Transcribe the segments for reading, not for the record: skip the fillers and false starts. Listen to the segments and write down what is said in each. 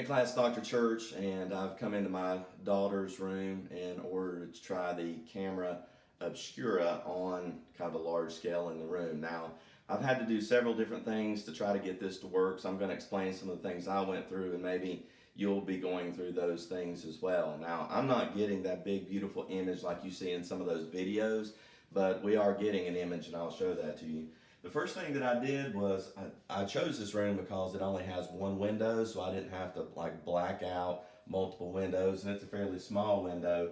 Hey class, Dr. Church, and I've come into my daughter's room in order to try the camera obscura on kind of a large scale in the room. Now, I've had to do several different things to try to get this to work, so I'm going to explain some of the things I went through, and maybe you'll be going through those things as well. Now, I'm not getting that big, beautiful image like you see in some of those videos, but we are getting an image, and I'll show that to you. The first thing that I did was I chose this room because it only has one window, so I didn't have to like black out multiple windows, and it's a fairly small window.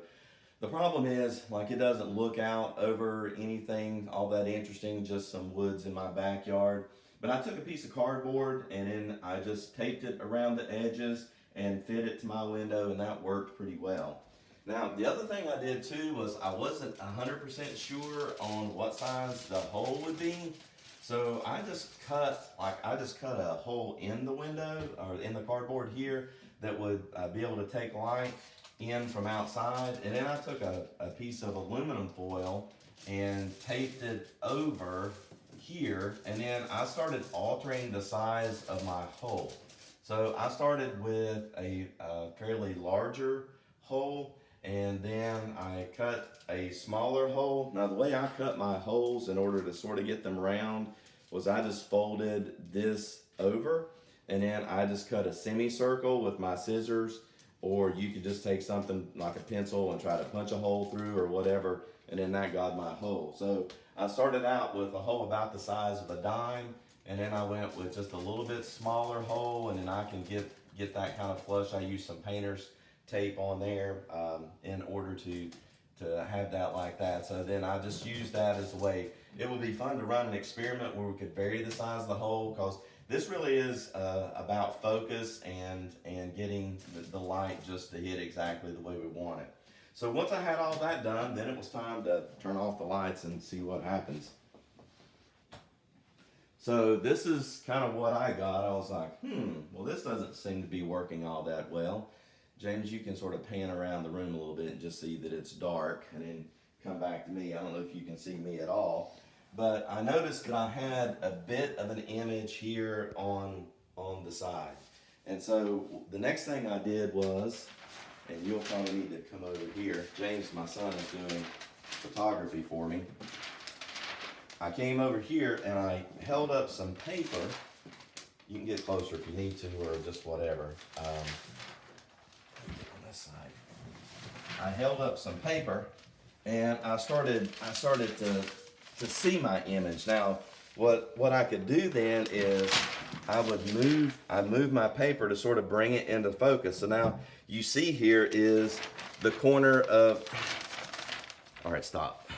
The problem is, like, it doesn't look out over anything all that interesting, just some woods in my backyard. But I took a piece of cardboard and then I just taped it around the edges and fit it to my window, and that worked pretty well. Now, the other thing I did too was I wasn't 100% sure on what size the hole would be. So I just cut a hole in the window or in the cardboard here that would be able to take light in from outside. And then I took a piece of aluminum foil and taped it over here. And then I started altering the size of my hole. So I started with a fairly larger hole, and then I cut a smaller hole. Now, the way I cut my holes in order to sort of get them round was I just folded this over, and then I just cut a semicircle with my scissors, or you could just take something like a pencil and try to punch a hole through or whatever, and then that got my hole. So I started out with a hole about the size of a dime, and then I went with just a little bit smaller hole, and then I can get that kind of flush. I used some painter's tape on there in order to have that like that. So then I just used that as a way. It would be fun to run an experiment where we could vary the size of the hole, because this really is about focus and getting the light just to hit exactly the way we want it. So once I had all that done, then it was time to turn off the lights and see what happens. So this is kind of what I got. I was like, well, this doesn't seem to be working all that well. James, you can sort of pan around the room a little bit and just see that it's dark, and then come back to me. I don't know if you can see me at all, but I noticed that I had a bit of an image here on the side. And so the next thing I did was, and you'll probably need to come over here. James, my son, is doing photography for me. I came over here and I held up some paper. You can get closer if you need to, or just whatever. On this side, I held up some paper and I started to see my image. Now, what I could do then is I'd move my paper to sort of bring it into focus. So now you see here is the corner of, all right, stop.